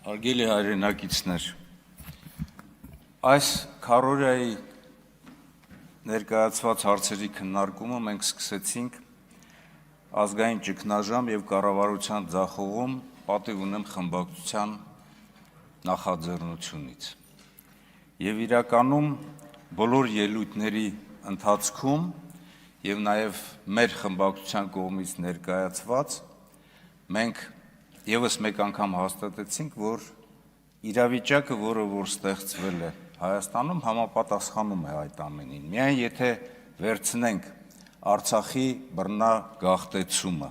Հարգելի հայրենակիցներ, այս քարորիայի ներկայացված հարցերի քննարկումը մենք սկսեցինք ազգային ճգնաժամ եւ կառավարության ձախողում պատիվ ունեմ խմբակցության նախաձեռնությունից։ Եվ իրականում բոլոր ելույթների ընթացքում եւ նաեւ մեր խմբակցության կողմից ներկայացված մենք Եվս մեկ անգամ հաստատեցինք, որ իրավիճակը, որը որ ստեղծվել է Հայաստանում, համապատասխանում է այդ ամենին։ Միայն եթե վերցնենք Արցախի բռնագաղթեցումը,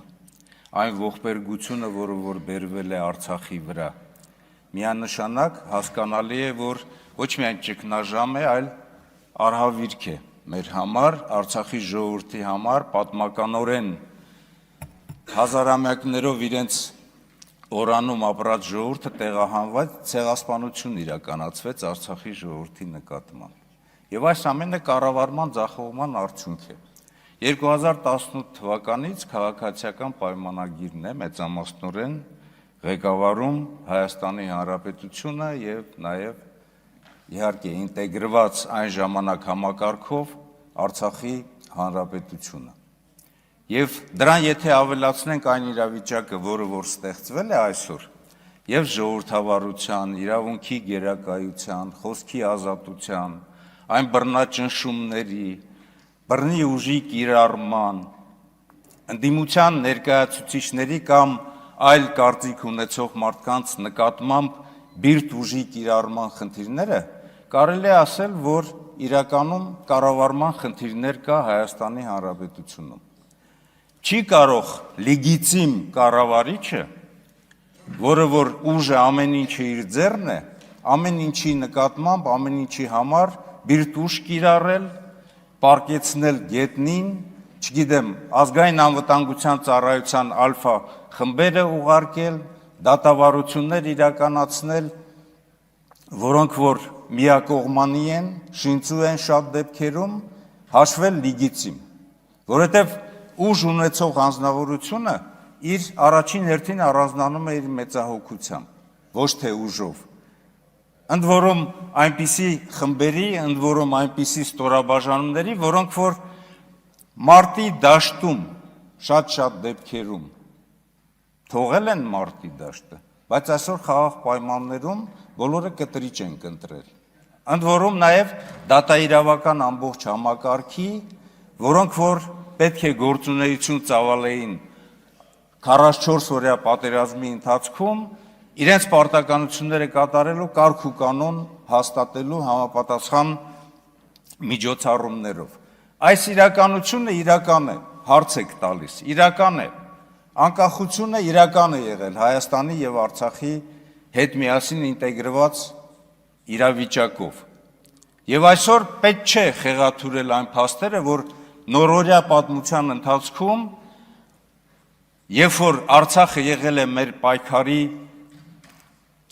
այն ողբերգությունը, որը որ բերվել է Արցախի վրա, միանշանակ հասկանալի է, որ ոչ միայն ճգնաժամ է, այլ արհավիրք է մեր համար, Արցախի ժողովրդի համար, պատմականորեն հազարամյակներով իրենց օրանում ապրած ժողովուրդը տեղահանված ցեղասպանություն իրականացվեց Արցախի ժողովրդի նկատմամբ։ Եվ այս ամենը կառավարման ձախողման արդյունք է։ 2018 թվականից քաղաքացիական պայմանագիրն է մեծամասնորեն ղեկավարում Հայաստանի Հանրապետությունը եւ նաեւ իհարկե ինտեգրված այն ժամանակ համակարգով Արցախի Հանրապետությունը։ Եվ դրան եթե ավելացնենք այն իրավիճակը, որը որ ստեղծվել է այսօր, եւ ժողովրդավարության, իրավունքի գերակայության, խոսքի ազատության, այն բռնաճնշումների, բռնի ուժի կիրառման, ընդդիմության ներկայացուցիչների կամ այլ կարծիք ունեցող մարդկանց նկատմամբ բիրտ ուժի կիրառման խնդիրները, կարելի է ասել, որ իրականում կառավարման խնդիրներ կա Հայաստանի Հանրապետությունում։ Չի կարող լեգիտիմ կառավարիչը, որը որ ուժը ամեն ինչը իր ձեռն է, ամեն ինչի նկատմամբ, ամեն ինչի համար բիրտ ուժ կիրառել, պարկեցնել գետնին, չգիտեմ, ազգային անվտանգության ծառայության ալֆա խմբերը ուղարկել, դատավարություններ իրականացնել, որոնք որ միակողմանի են, շինծու են շատ դեպքերում, հաշվել լեգիտիմ, որովհետև ուժ ունեցող անձնավորությունը իր առաջին հերթին առանձնանում է իր մեծահոգությամբ, ոչ թե ուժով։ Ընդ որում այնպիսի խմբերի, ընդ որում այնպիսի ստորաբաժանումների, որոնք որ մարտի դաշտում շատ դեպքերում թողել են մարտի դաշտը, բայց այսօր խաղաղ պայմաններում բոլորը կտրիչ են կընտրել։ Ընդ որում նաև դատաիրավական ամբողջ համակարգի, որոնք որ պետք է գործունեություն ծավալեին 44-օրյա պատերազմի ընթացքում իրենց պարտականությունները կատարելու կարգ ու կանոն հաստատելու համապատասխան միջոցառումներով։ Այս իրականությունը իրական է, հարց եք տալիս, իրական է, անկախությունը իրական է եղել Հայաստանի եւ Արցախի հետ միասին ինտեգրված իրավիճակով։ Եվ այսօր պետք չէ խեղաթյուրել այն փաստերը, որ նորօրյա պատմության ընթացքում, երբ որ Արցախը եղել է մեր պայքարի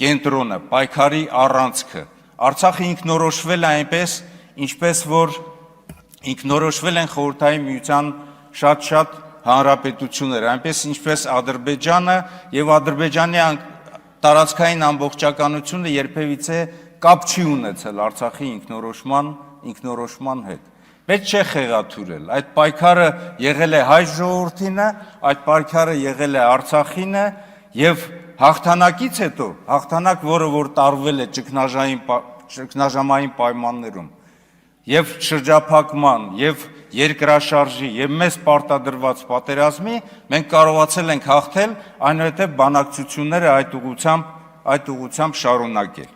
կենտրոնը, պայքարի առանցքը, Արցախը ինքնորոշվել է այնպես, ինչպես որ ինքնորոշվել են Խորհրդային Միության շատ հանրապետություններ, այնպես ինչպես Ադրբեջանը եւ Ադրբեջանի տարածքային ամբողջականությունը երբևիցե կապ չի ունեցել Արցախի ինքնորոշման հետ։ Պետք չէ խեղաթյուրել, այդ պայքարը եղել է հայ ժողովրդինը, այդ պայքարը եղել է Արցախինը եւ հաղթանակից հետո, հաղթանակ, որը որ տարվել է ճգնաժամային պայմաններում, եւ շրջափակման, եւ երկրաշարժի, եւ մեծ պարտադրված պատերազմի, մենք կարողացել ենք հաղթել, այնուհետեւ բանակցությունները այդ ուղղությամբ շարունակել։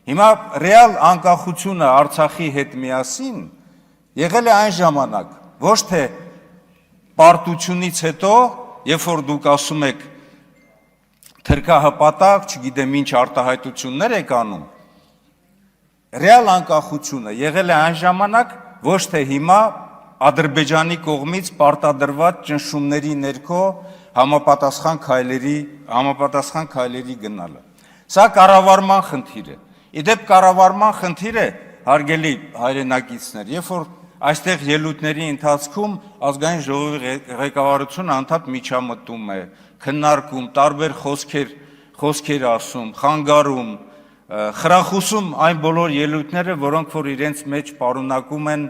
Հիմա ռեալ անկախությունը Արցախի հետ միասին եղել է այն ժամանակ, ոչ թե պարտությունից հետո, երբ որ դուք ասում եք թրքահպատակ, չգիտեմ ինչ արտահայտություններ եք անում, ռեալ անկախությունը եղել է այն ժամանակ, ոչ թե հիմա Ադրբեջանի կողմից պարտադրված ճնշումների ներքո համապատասխան քայլերի գնալը։ Սա կառավարման խնդիր է։ Իդեպ կառավարման խնդիր է, հարգելի հայրենակիցներ, երբ որ այստեղ ելույթների ընթացքում ազգային ժողովի ղեկավարությունը անդադ միջամտում է, քննարկում, տարբեր խոսքեր խոսքեր ասում, խանգարում, խրախուսում այն բոլոր ելույթները, որոնք որ իրենց մեջ պարունակում են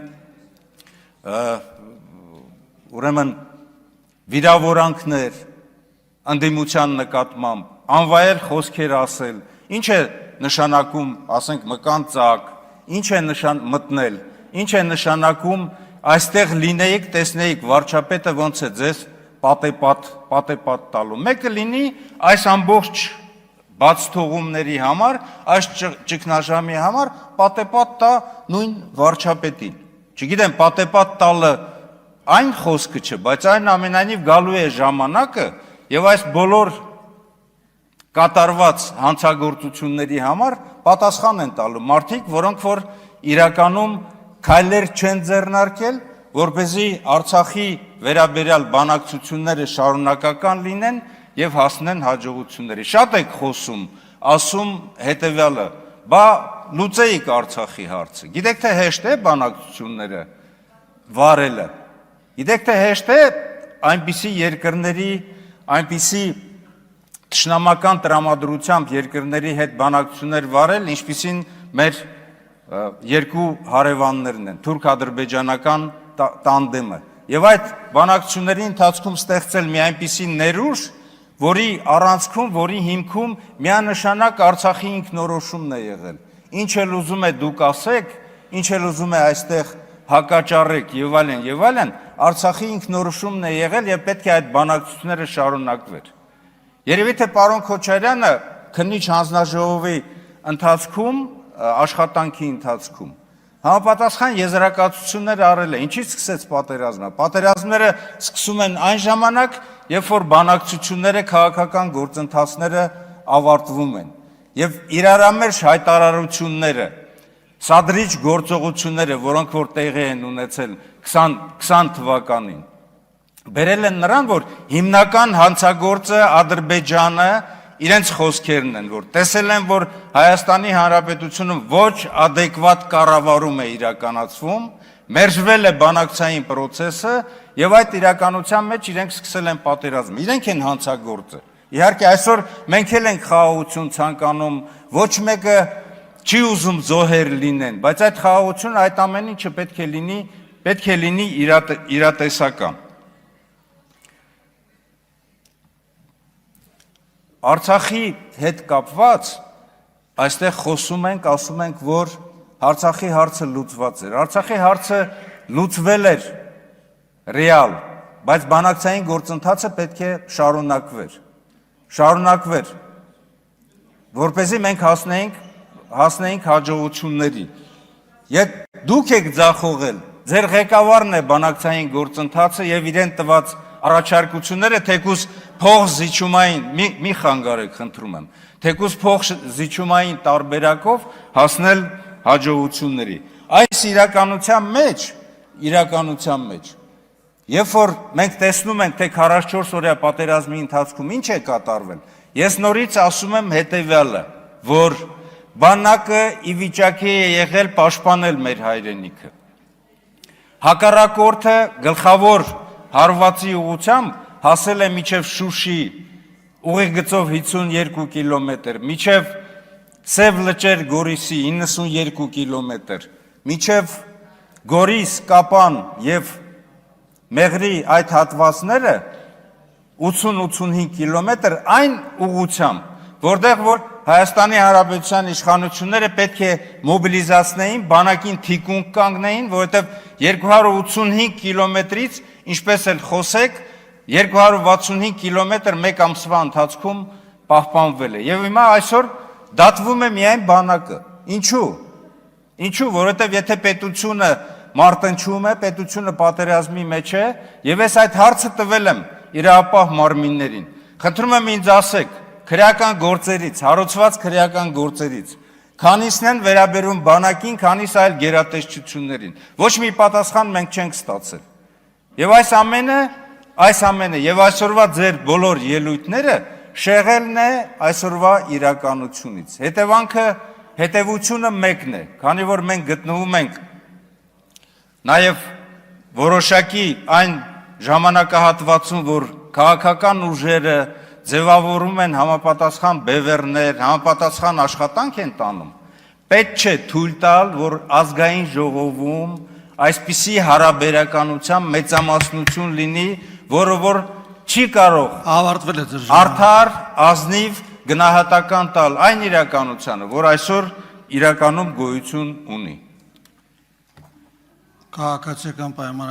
ուրեմն վիրավորանքներ, ընդդիմության նկատմամբ, անվայել խոսքեր ասել, ինչ է նշանակում, ասենք, մկան ծակ, ինչ է մտնել, ինչ է նշանակում այստեղ լինեիք, տեսնեիք վարչապետը ոնց է ձեզ պատեպատ տալու։ Մեկը լինի այս ամբողջ բաց թողումների համար, այս ճգնաժամի համար պատեպատ տա նույն վարչապետին։ Չգիտեմ, պատեպատ տալը այն խոսքը չէ, բայց այն ամենայնիվ գալու է ժամանակը եւ այս բոլոր կատարված հանցագործությունների համար պատասխան են տալու մարդիկ, որոնք որ իրականում քայլեր չեն ձեռնարկել, որպեսզի Արցախի վերաբերյալ բանակցությունները շարունակական լինեն եւ հասնեն հաջողությունների։ Շատ եք խոսում, ասում հետեւյալը, բա լուծեիք Արցախի հարցը։ Գիտեք թե հեշտ է բանակցությունները վարելը։ Գիտեք թե հեշտ է այնպիսի երկրների, այնպիսի թշնամական տրամադրությամբ երկրների հետ բանակցություններ վարել, ինչպիսին մեր երկու հարևաններն են, թուրք-ադրբեջանական տանդեմը։ Եվ այդ բանակցությունների ընթացքում ստեղծել մի այնպիսի ներուժ, որի առանցքում, որի հիմքում միանշանակ Արցախի ինքնորոշումն է եղել։ Ինչ էլ ուզում է դուք ասեք, ինչ էլ ուզում է այստեղ հակաճառեք եւ այլն, Արցախի ինքնորոշումն է եղել եւ պետք է այդ բանակցությունները շարունակվեր։ Երևի թե պարոն Քոչարյանը քննիչ հանձնաժողովի ընթացքում, աշխատանքի ընթացքում համապատասխան եզրակացություններ արել է, ինչից սկսեց պատերազմը։ Պատերազմները սկսում են այն ժամանակ, երբ որ բանակցությունները, քաղաքական գործընթացները ավարտվում են եւ իրարամերժ հայտարարությունները, սադրիչ գործողությունները, որոնք որ տեղի են ունեցել 20 թվականին, բերել են նրան, որ հիմնական հանցագործը Ադրբեջանը իրենց խոսքերն են, որ տեսել են, որ Հայաստանի Հանրապետությունում ոչ adekvat կառավարում է իրականացվում, մերժվել է բանակցային process-ը եւ այդ իրականության մեջ իրենք սկսել են պատերազմ։ Իրենք են հանցագործը։ Իհարկե այսօր մենք էլ ենք խաղաղություն ցանկանում, ոչ մեկը չի ուզում զոհեր լինեն, բայց այդ խաղաղությունը, այդ ամեն ինչը պետք է լինի իրատեսական։ Արցախի հետ կապված այստեղ խոսում ենք, ասում ենք, որ Արցախի հարցը լուծված էր։ Արցախի հարցը լուծվել էր ռեալ, բայց բանակցային գործընթացը պետք է շարունակվեր, որպեսզի մենք հասնեինք հաջողությունների։ Եկ դուք եք ձախողել, ձեր ղեկավարն է բանակցային գործընթացը եւ իրեն տված առաջարկությունները թեկուզ փող զիջումային, մի խանգարեք, խնդրում եմ, թեկուզ փող զիջումային տարբերակով հասնել հաջողությունների։ Այս իրականության մեջ, երբ որ մենք տեսնում ենք, թե 44 օրյա պատերազմի ընթացքում ինչ է կատարվել, ես նորից ասում եմ հետևյալը, որ բանակը ի վիճակի է եղել պաշտպանել մեր հայրենիքը։ Հակառակորդը գլխավոր հարվածի ուղղությամբ հասել է մինչև Շուշի ուղիղ գծով 52 կիլոմետր, մինչև Սև լճեր Գորիսի 92 կիլոմետր, մինչև Գորիս, Կապան եւ Մեղրի այդ հատվածները 80-85 կիլոմետր այն ուղղությամբ, որտեղ որ Հայաստանի Հանրապետության իշխանությունները պետք է մոբիլիզացնեին, բանակին թիկունք կանգնեին, որովհետև 285 կիլոմետրից, ինչպես էլ խոսեք, 265 կիլոմետր մեկ ամսվա ընթացքում պահպանվել է։ Եվ հիմա այսօր դատվում է միայն բանակը։ Ինչու, որովհետև եթե պետությունը մարտնչում է, պետությունը պատերազմի մեջ է, եւ ես այդ հարցը տվել եմ իրապահ մարմիններին։ Խնդրում եմ ինձ ասեք, քրեական գործերից, հարուցված քրեական գործերից, քանիսն են վերաբերում բանակին, քանիս այլ գերատեսչություններին։ Ոչ մի պատասխան մենք չենք ստացել։ Եվ այս ամենը եւ այսօրվա ձեր բոլոր ելույթները շեղելն է այսօրվա իրականությունից։ Հետևությունը մեկն է, քանի որ մենք գտնվում ենք նաեւ որոշակի այն ժամանակահատվածում, որ քաղաքական ուժերը, ձևավորում են համապատասխան բևեռներ, համապատասխան աշխատանք են տանում, պետք չէ թույլ տալ, որ ազգային ժողովում այսպիսի հարաբերականության մեծամասնություն լինի, որը որ չի կարող արդար, ազնիվ գնահատական տալ այն իրականությանը, որ այսօր իրականում գոյություն ունի։ Քաղաքացիական պայման